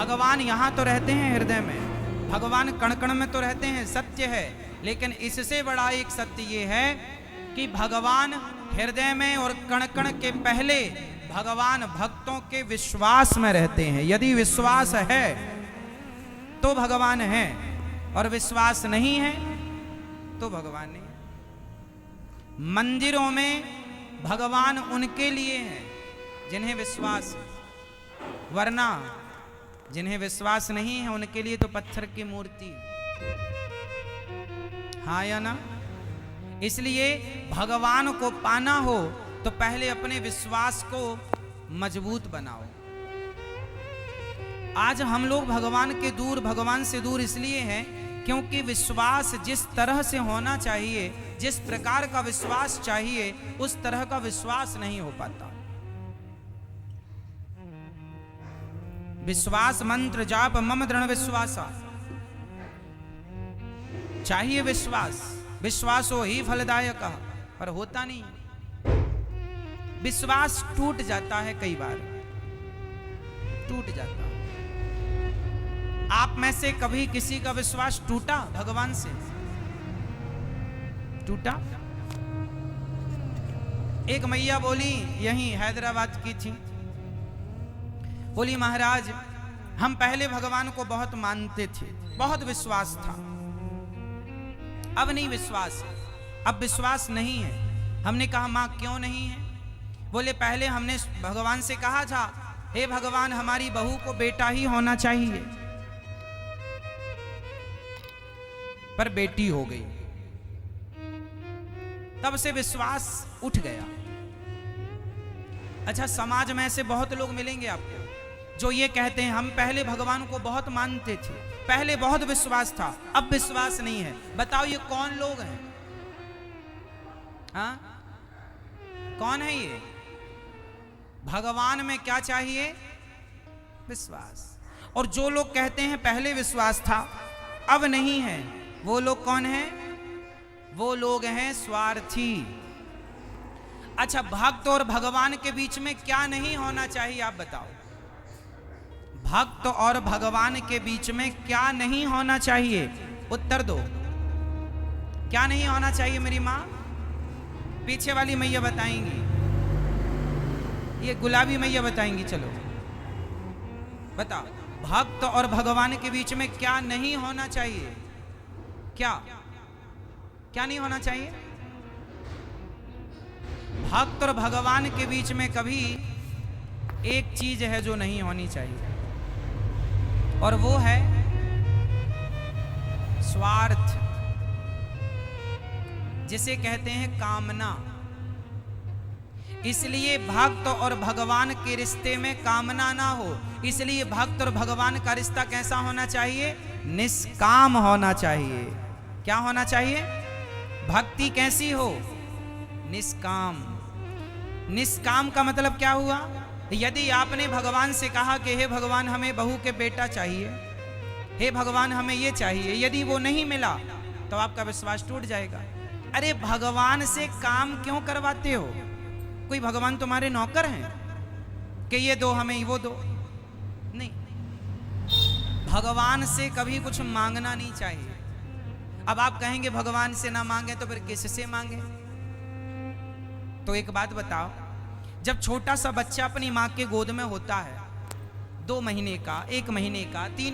भगवान यहाँ तो रहते हैं हृदय में, भगवान कण कण में तो रहते हैं, सत्य है। लेकिन इससे बड़ा एक सत्य ये है कि भगवान हृदय में और कण कण के पहले भगवान भक्तों के विश्वास में रहते हैं। यदि विश्वास है तो भगवान है, और विश्वास नहीं है तो भगवान नहीं है। मंदिरों में भगवान उनके लिए हैं जिन्हें विश्वास है, वरना जिन्हें विश्वास नहीं है उनके लिए तो पत्थर की मूर्ति है। हाँ या ना? इसलिए भगवान को पाना हो तो पहले अपने विश्वास को मजबूत बनाओ। आज हम लोग भगवान से दूर इसलिए हैं क्योंकि विश्वास जिस तरह से होना चाहिए, जिस प्रकार का विश्वास चाहिए, उस तरह का विश्वास नहीं हो पाता। विश्वास मंत्र जाप मम दृढ़ विश्वासा, चाहिए विश्वास, विश्वासो ही फलदायक, पर होता नहीं। विश्वास टूट जाता है, कई बार टूट जाता है। आप में से कभी किसी का विश्वास टूटा भगवान से? टूटा? एक मैया बोली, यहीं हैदराबाद की थी, बोली महाराज हम पहले भगवान को बहुत मानते थे, बहुत विश्वास था, अब नहीं विश्वास, अब विश्वास नहीं है। हमने कहा मां क्यों नहीं है? बोले पहले हमने भगवान से कहा था, हे भगवान हमारी बहू को बेटा ही होना चाहिए, पर बेटी हो गई, तब से विश्वास उठ गया। अच्छा, समाज में ऐसे बहुत लोग मिलेंगे आपको जो ये कहते हैं हम पहले भगवान को बहुत मानते थे, पहले बहुत विश्वास था, अब विश्वास नहीं है। बताओ ये कौन लोग हैं? हाँ, कौन है ये? भगवान में क्या चाहिए? विश्वास। और जो लोग कहते हैं पहले विश्वास था अब नहीं है, वो लोग कौन हैं? वो लोग हैं स्वार्थी। अच्छा, भक्त और भगवान के बीच में क्या नहीं होना चाहिए आप बताओ? भक्त और भगवान के बीच में क्या नहीं होना चाहिए? उत्तर दो। क्या नहीं होना चाहिए मेरी मां? पीछे वाली मैया बताएंगी, ये गुलाबी मैया बताएंगी। चलो बताओ, भक्त और भगवान के बीच में क्या नहीं होना चाहिए? क्या क्या नहीं होना चाहिए? भक्त और भगवान के बीच में कभी एक चीज है जो नहीं होनी चाहिए, और वो है स्वार्थ, जिसे कहते हैं कामना। इसलिए भक्त और भगवान के रिश्ते में कामना ना हो। इसलिए भक्त और भगवान का रिश्ता कैसा होना चाहिए? निष्काम होना चाहिए। क्या होना चाहिए? भक्ति कैसी हो? निष्काम। निष्काम का मतलब क्या हुआ? यदि आपने भगवान से कहा कि हे भगवान हमें बहू के बेटा चाहिए, हे भगवान हमें ये चाहिए, यदि वो नहीं मिला तो आपका विश्वास टूट जाएगा। अरे भगवान से काम क्यों करवाते हो? कोई भगवान तुम्हारे नौकर हैं कि ये दो हमें वो दो? नहीं, भगवान से कभी कुछ मांगना नहीं चाहिए। अब आप कहेंगे भगवान से ना मांगे तो फिर किससे मांगे? तो एक बात बताओ, जब छोटा सा बच्चा अपनी मां के गोद में होता है, 2 महीने का, 1 महीने का, 3